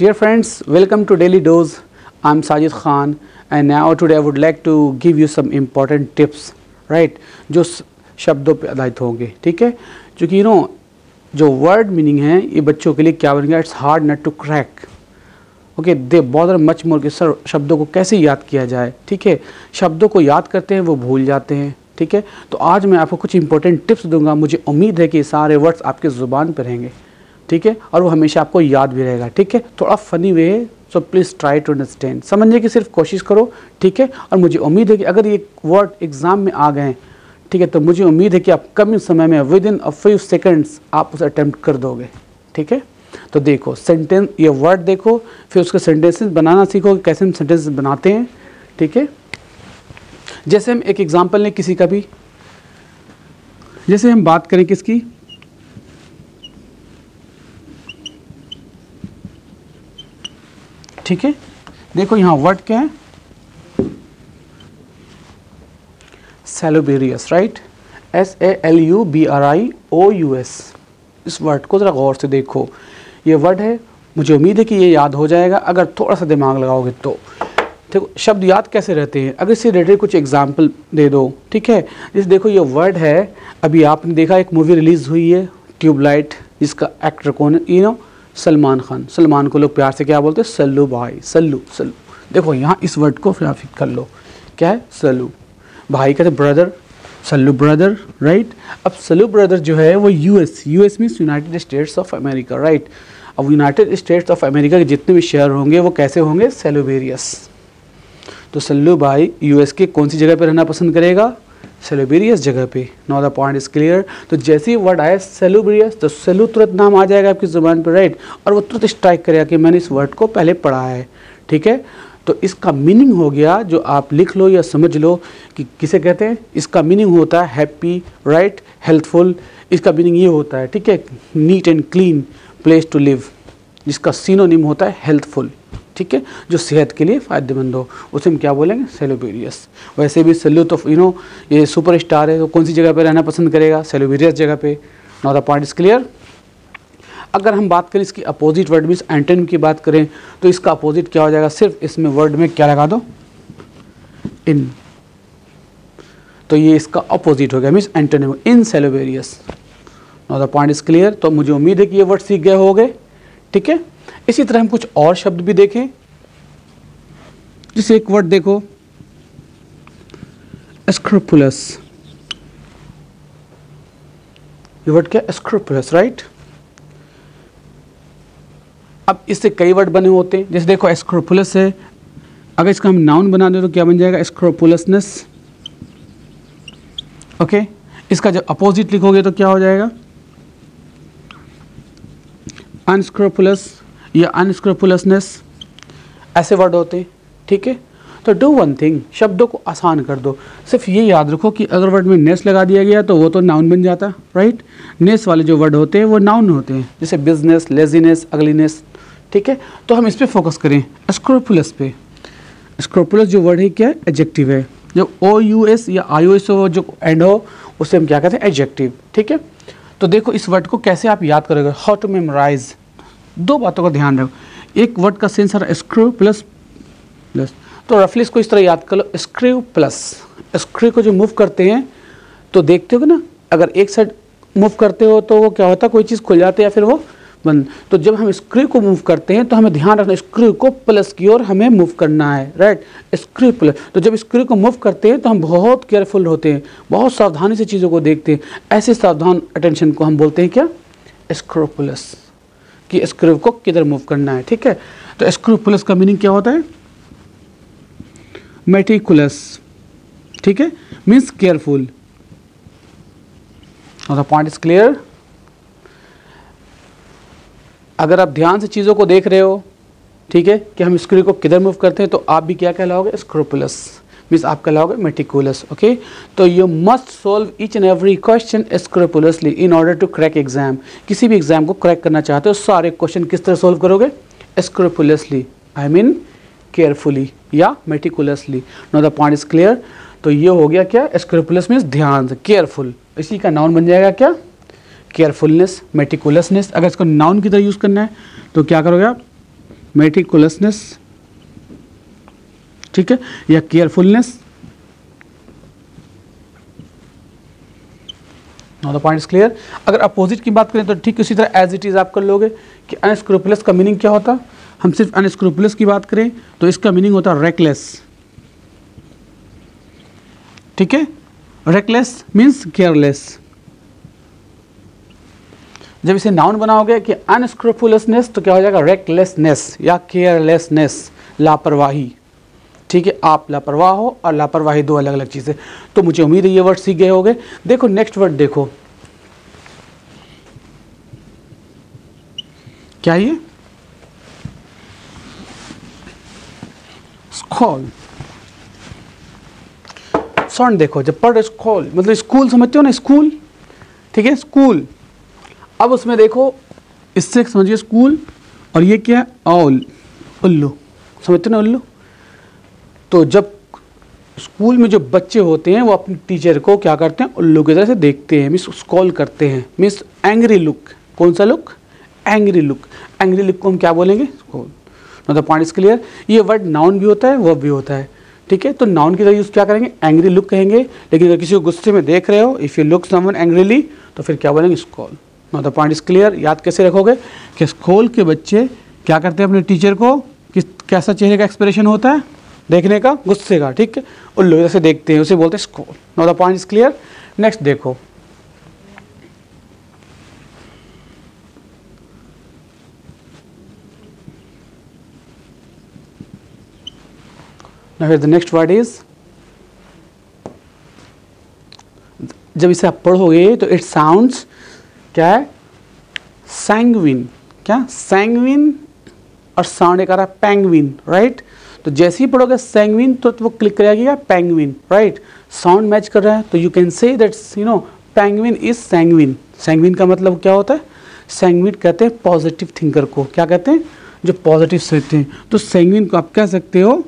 Dear friends, welcome to Daily Dose. I'm Sajid Khan and now today I would like to give you some important tips, right? जो शब्दों पे आधारित होंगे, ठीक है? क्योंकि जो वर्ड मीनिंग है ये बच्चों के लिए क्या बन गया, it's hard not to crack. Okay, they bother much more कि सर शब्दों को कैसे याद किया जाए, ठीक है? शब्दों को याद करते हैं वो भूल जाते हैं, ठीक है? तो आज मैं आपको कुछ इंपॉर्टेंट टिप्स दूंगा. मुझे उम्मीद है कि ये सारे वर्ड्स आपके ज़ुबान पर रहेंगे, ठीक है? और वो हमेशा आपको याद भी रहेगा, ठीक है? थोड़ा फ़नी वे है, so please try to understand. समझने की सिर्फ कोशिश करो, ठीक है? और मुझे उम्मीद है कि अगर ये वर्ड एग्ज़ाम में आ गए, ठीक है, तो मुझे उम्मीद है कि आप कम समय में with in a few seconds आप उसे अटैम्प्ट कर दोगे, ठीक है? तो देखो सेंटेंस, ये वर्ड देखो, फिर उसके सेंटेंसेस बनाना सीखो कि कैसे हम सेंटेंसेस बनाते हैं, ठीक है? जैसे हम एक एग्जांपल लें किसी का भी, जैसे हम बात करें किसकी, ठीक है? देखो यहाँ वर्ड क्या है, सैलूबेरियस, राइट? SALUBRIOUS. इस वर्ड को ज़रा गौर से देखो. ये वर्ड है, मुझे उम्मीद है कि ये याद हो जाएगा अगर थोड़ा सा दिमाग लगाओगे तो. देखो शब्द याद कैसे रहते हैं, अगर इससे रिलेटेड कुछ एग्जाम्पल दे दो, ठीक है? जैसे देखो ये वर्ड है, अभी आपने देखा एक मूवी रिलीज़ हुई है ट्यूबलाइट, जिसका एक्टर कौन है, सलमान खान. सलमान को लोग प्यार से क्या बोलते हैं, सल्लू भाई, सल्लू सल्लू. देखो यहाँ इस वर्ड को फिर आप कर लो, क्या है, सल्लू. भाई कहते ब्रदर, सल्लू ब्रदर, राइट? अब सल्लू ब्रदर जो है वो US means United states of America, right? अब यूनाइटेड स्टेट्स ऑफ अमेरिका के जितने भी शहर होंगे वो कैसे होंगे, सैलूबेरियस. तो सल्लू भाई यूएस के कौन सी जगह पे रहना पसंद करेगा, सैलूबेरियस जगह पे. Now the point is clear. तो जैसे ही वर्ड आया सैलूबेरियस, तो सैलू तुरंत नाम आ जाएगा आपकी ज़ुबान पर, राइट? और वो तुरंत स्ट्राइक करेगा कि मैंने इस वर्ड को पहले पढ़ा है, ठीक है? तो इसका मीनिंग हो गया, जो आप लिख लो या समझ लो कि किसे कहते हैं. इसका मीनिंग होता है हैप्पी, राइट? हेल्थफुल. इसका मीनिंग ये होता है, ठीक है, neat and clean place to live, जिसका सिनोनिम होता है हेल्थफुल, ठीक है? जो सेहत के लिए फ़ायदेमंद हो, उसे हम क्या बोलेंगे, सैलूबेरियस. वैसे भी सल्लू तो ये सुपर स्टार है, तो कौन सी जगह पे रहना पसंद करेगा, सैलूबेरियस जगह पे. Now the point is clear. अगर हम बात करें इसकी अपोजिट वर्ड मीन्स एंटोनिम की बात करें, तो इसका अपोजिट क्या हो जाएगा, सिर्फ इसमें वर्ड में क्या लगा दो, इन. तो ये इसका अपोजिट हो गया, means antonym, insalubrious. Now the point is clear. तो मुझे उम्मीद है कि ये वर्ड सीख गए होंगे, ठीक है? इसी तरह हम कुछ और शब्द भी देखें. जैसे एक वर्ड देखो, स्क्रूपुलस. ये वर्ड क्या, स्क्रूपुलस, राइट? अब इससे कई वर्ड बने होते हैं. जैसे देखो स्क्रूपुलस है, अगर इसका हम नाउन बना दें तो क्या बन जाएगा, स्क्रूपुलसनेस. ओके, इसका जब अपोजिट लिखोगे तो क्या हो जाएगा, अनस्क्रूपुलस या अनस्क्रूपुलसनेस. ऐसे वर्ड होते हैं, ठीक है? तो डू वन थिंग, शब्दों को आसान कर दो. सिर्फ ये याद रखो कि अगर वर्ड में नेस लगा दिया गया तो वो तो नाउन बन जाता, राइट? नेस वाले जो वर्ड होते हैं वो नाउन होते हैं, जैसे बिजनेस, लेजीनेस, अगलीनेस, ठीक है? तो हम इस पर फोकस करें, स्क्रूपुलस पे. स्क्रूपुलस जो वर्ड है क्या है, एडजेक्टिव है. जो OUS या IOS हो जो एंड हो उसे हम क्या कहते हैं, एडजेक्टिव, ठीक है? तो देखो इस वर्ड को कैसे आप याद करोगे, हाउ टू मेमोराइज. दो बातों का ध्यान रखो. एक वर्ड का सेंस है स्क्रू प्लस प्लस, तो रफली इसको इस तरह याद कर लो, स्क्रू प्लस. स्क्रू को जो मूव करते हैं तो देखते हो ना, अगर एक साइड मूव करते हो तो वो क्या होता है, कोई चीज़ खुल जाती है या फिर वो बंद. तो जब हम स्क्रू को मूव करते हैं तो हमें ध्यान रखना स्क्रू को प्लस की ओर हमें मूव करना है, राइट? Screw plus. तो जब स्क्रू को मूव करते हैं तो हम बहुत केयरफुल होते हैं, बहुत सावधानी से चीज़ों को देखते हैं. ऐसे सावधान अटेंशन को हम बोलते हैं क्या, स्क्रूपुलस, कि स्क्रू को किधर मूव करना है, ठीक है? तो स्क्रूपुलस का मीनिंग क्या होता है, मेटिकुलस, ठीक है, मीन्स केयरफुल. और द पॉइंट इज क्लियर. अगर आप ध्यान से चीज़ों को देख रहे हो, ठीक है, कि हम स्क्रू को किधर मूव करते हैं, तो आप भी क्या कहलाओगे, स्क्रूपुलस, मीन्स आप कहलाओगे मेटिकुलस. ओके, तो you must solve each and every question scrupulously in order to crack exam. किसी भी एग्जाम को क्रैक करना चाहते हो, सारे क्वेश्चन किस तरह सोल्व करोगे, स्क्रूपुलसली, आई मीन केयरफुली या meticulously. No the point is clear. तो ये हो गया क्या, स्क्रूपुलस मीन्स ध्यान से, केयरफुल. इसी का नाउन बन जाएगा क्या, केयरफुलनेस, मेटिकुलसनेस. अगर इसको नाउन की तरह यूज़ करना है तो क्या करोगे आप, मेटिकुलसनेस, ठीक है, या carefulness. Now the point is clear. अगर अपोजिट की बात करें तो ठीक उसी तरह एज इट इज आप कर लोगे कि अनस्क्रूपुलस का मीनिंग क्या होता। हम सिर्फ अनस्क्रूपुलस की बात करें तो इसका मीनिंग होता है रेकलेस, ठीक है। Reckless means careless. जब इसे नाउन बनाओगे कि अनस्क्रूपुलसनेस तो क्या हो जाएगा, रेकलेसनेस या केयरलेसनेस, लापरवाही, ठीक है। आप लापरवाह हो और लापरवाही दो अलग अलग चीज़ें। तो मुझे उम्मीद है ये वर्ड सीख गए होंगे। देखो नेक्स्ट वर्ड देखो, क्या ये स्कॉल। साउंड देखो, जब पढ़ स्कॉल मतलब स्कूल समझते हो ना, स्कूल, ठीक है, स्कूल। अब उसमें देखो इससे समझिए स्कूल, और ये क्या है, औल, उल्लू, समझते हो ना उल्लू। तो जब स्कूल में जो बच्चे होते हैं वो अपने टीचर को क्या करते हैं, उल्लू की तरह से देखते हैं, मीन्स स्कॉल करते हैं, मीन्स एंग्री लुक। कौन सा look, angry look. Angry look को हम क्या बोलेंगे, scowl. No the point is clear. ये वर्ड नाउन भी होता है, वर्ब भी होता है, ठीक है। तो नाउन की तरह यूज क्या करेंगे, एंग्री लुक कहेंगे। लेकिन अगर किसी को गुस्से में देख रहे हो, if you look someone angrily, तो फिर क्या बोलेंगे, scowl. No the point is clear. याद कैसे रखोगे कि स्कूल के बच्चे क्या करते हैं अपने टीचर को, कैसा चेहरे का एक्सप्रेशन होता है देखने का, गुस्से का, ठीक है, उल्लू जैसे देखते हैं, उसे बोलते हैं school. No the point is clear. Next देखो, now the next word is, जब इसे आप पढ़ोगे तो इट साउंड्स क्या है, सैंग्विन। क्या, सैंग्विन, और साउंड एक आ रहा है पेंगुइन, राइट। तो जैसे ही पढ़ोगे सैंग्विन तो वो क्लिक करेगा पेंगुइन, राइट। साउंड मैच कर रहा है तो you can say that's you know penguin is sanguine. Sanguine का मतलब क्या होता है, सैंग्विन कहते हैं पॉजिटिव थिंकर को। क्या कहते हैं, जो पॉजिटिव सोचते हैं। तो सैंग्विन को आप कह सकते हो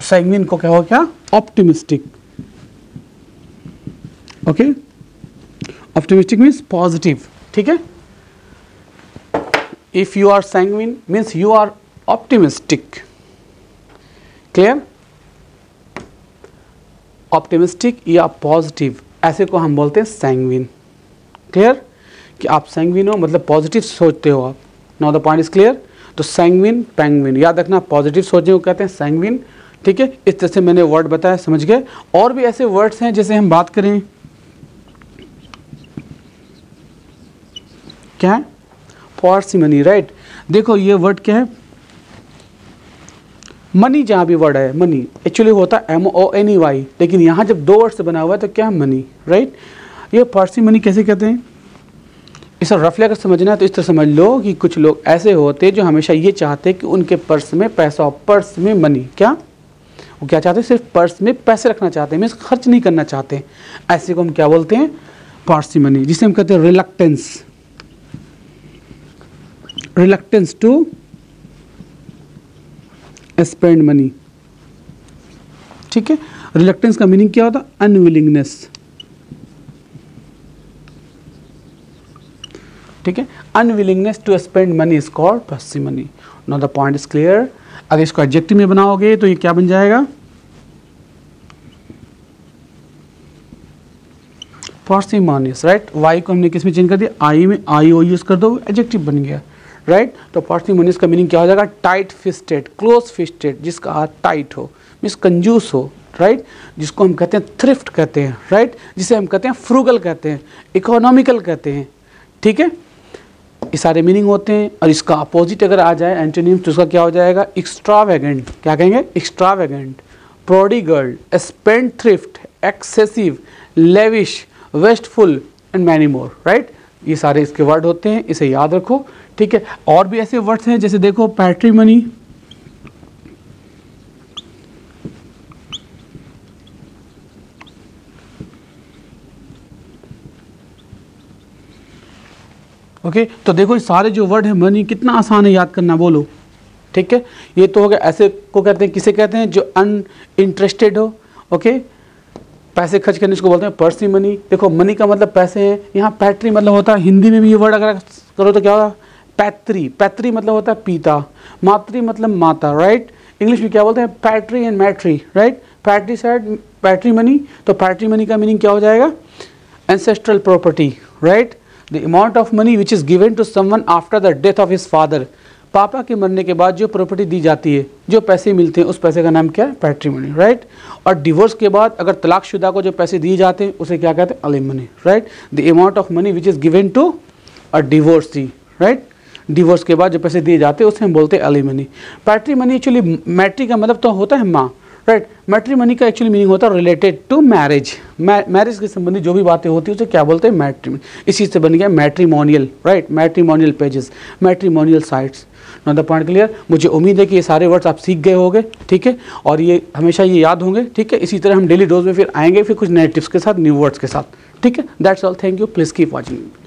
सैंग्विन को क्या हो, क्या, optimistic, okay. Optimistic means positive, ठीक है। If you are sanguine means you are optimistic, clear. Optimistic या पॉजिटिव, ऐसे को हम बोलते हैं सैंग्विन, क्लियर। कि आप सैंग्विन हो मतलब पॉजिटिव सोचते हो आप। Now the point is clear. तो सैंग्विन, पेंगुइन, याद रखना पॉजिटिव सोचने को कहते हैं सैंग्विन, ठीक है। इस तरह से मैंने वर्ड बताया, समझ गए। और भी ऐसे वर्ड्स हैं जैसे हम बात करें, क्या है, पार्सिमनी, राइट। देखो ये वर्ड क्या है, मनी। जहाँ भी वर्ड है मनी एक्चुअली होता है MONEY, लेकिन यहाँ जब दो वर्ड से बना हुआ है तो क्या है, मनी, राइट। ये पार्सिमनी कैसे कहते हैं, इसे रफली अगर समझना है तो इस तरह समझ लो कि कुछ लोग ऐसे होते हैं जो हमेशा ये चाहते हैं कि उनके पर्स में पैसा हो, पर्स में मनी। क्या, वो क्या चाहते हैं, सिर्फ पर्स में पैसे रखना चाहते हैं, मीन्स खर्च नहीं करना चाहते। ऐसे को हम क्या बोलते हैं, पार्सिमनी, जिसे हम कहते हैं reluctance, reluctance to spend money, ठीक है। रिलक्टेंस का मीनिंग क्या होता है, अनविलिंगनेस, ठीक है। Unwillingness to spend money is called parsimony. Now the point is clear. अगर इसको एडजेक्टिव में बनाओगे तो ये क्या बन जाएगा, पार्सिमोनियस, राइट। वाई को हमने किस में चेंज कर दिया, आई में, IO यूज कर दो, एडजेक्टिव बन गया, राइट। तो पार्सिमोनियस का मीनिंग क्या हो जाएगा, टाइट फिस्टेड, क्लोज फिस्टेड, जिसका हाथ टाइट हो, मीन्स कंजूस हो, राइट। जिसको हम कहते हैं थ्रिफ्ट कहते हैं, राइट। जिसे हम कहते हैं फ्रूगल कहते हैं, इकोनॉमिकल कहते हैं, ठीक है। ये सारे मीनिंग होते हैं। और इसका अपोजिट अगर आ जाए एंटोनिम तो उसका क्या हो जाएगा, एक्स्ट्रावेगेंट। क्या कहेंगे, extravagant, prodigal, spend thrift, excessive, lavish, wasteful and many more, right. ये सारे इसके वर्ड होते हैं, इसे याद रखो, ठीक है। और भी ऐसे वर्ड्स हैं जैसे देखो पैट्रिमनी, ओके। तो देखो ये सारे जो वर्ड है मनी, कितना आसान है याद करना, बोलो, ठीक है। ये तो हो गया। ऐसे को कहते हैं, किसे कहते हैं, जो अनइंटरेस्टेड हो, ओके। पैसे खर्च करने इसको बोलते हैं पर्सी मनी। देखो मनी का मतलब पैसे हैं, यहाँ पैट्री मतलब होता है, हिंदी में भी ये वर्ड अगर करो तो क्या होगा, पैत्री। पैत्री मतलब होता है पिता, मातृ मतलब माता, राइट। इंग्लिश में क्या बोलते हैं, patri and matri, right. Patri side patri money, तो पैट्री मनी का मीनिंग क्या हो जाएगा, ancestral property, right. The amount of money which is given to someone after the death of his father, पापा के मरने के बाद जो प्रॉपर्टी दी जाती है, जो पैसे मिलते हैं, उस पैसे का नाम क्या है, पैट्रीमनी, राइट। और डिवोर्स के बाद अगर तलाकशुदा को जो पैसे दिए जाते हैं उसे क्या कहते हैं, alimony, right. The amount of money which is given to a divorcee, right. Divorce के बाद जो पैसे दिए जाते हैं उसे हम बोलते हैं एलिमनी। पैट्रीमनी एक्चुअली मैट्री का मतलब तो होता है माँ, राइट। मैट्रीमनी का एक्चुअली मीनिंग होता है रिलेटेड टू मैरिज, मैरिज के संबंधी जो भी बातें होती है उसे क्या बोलते हैं, मैट्रीमनी। इसी से बन गया matrimonial, right, matrimonial pages, matrimonial sites. Now the point clear. मुझे उम्मीद है कि ये सारे वर्ड्स आप सीख गए होंगे, ठीक है, और ये हमेशा ये याद होंगे, ठीक है। इसी तरह हम डेली डोज में फिर आएंगे फिर कुछ नए टिप्स के साथ, न्यू वर्ड्स के साथ, ठीक है। That's all, thank you, please keep watching.